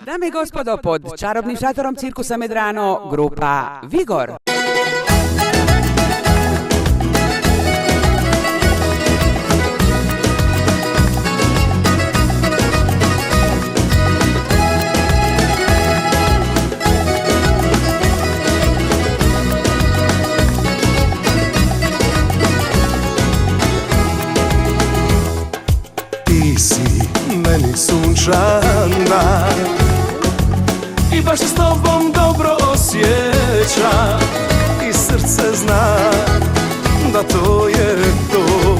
Dame i gospodo, pod čarobnim šatorom cirkusa Medrano, grupa Vigor. Ti si meni sunčana i baš se s tobom dobro osjeća i srce zna da to je to.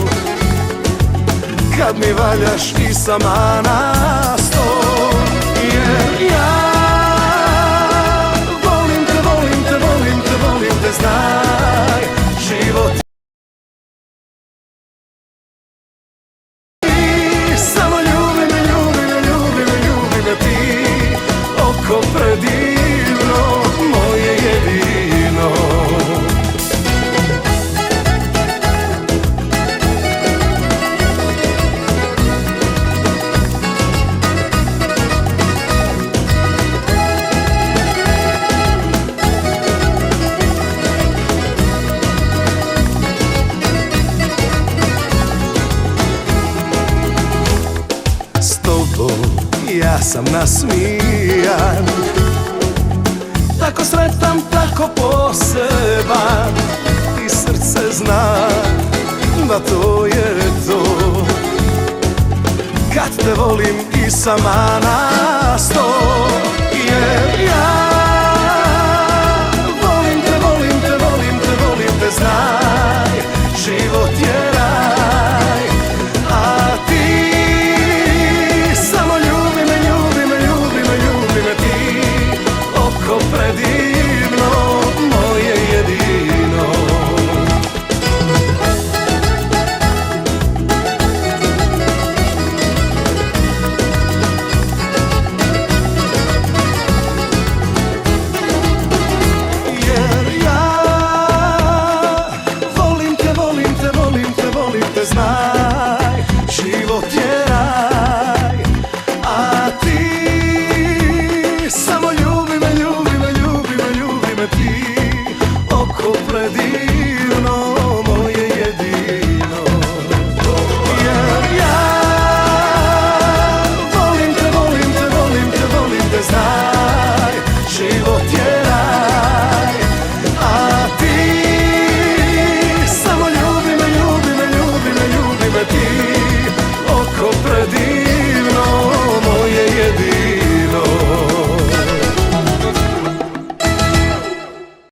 Kad mi valjaš i sama na sto, jer ja volim te, volim te, volim te, volim te, znaj, život samo ljubi me, ljubi me, ljubi me, ljubi me ti, oko predivno, moje jedino. S tobom ja sam nasmijan, tako sretan, tako poseban, i srce zna da to je to. Kad te volim i sama na sto,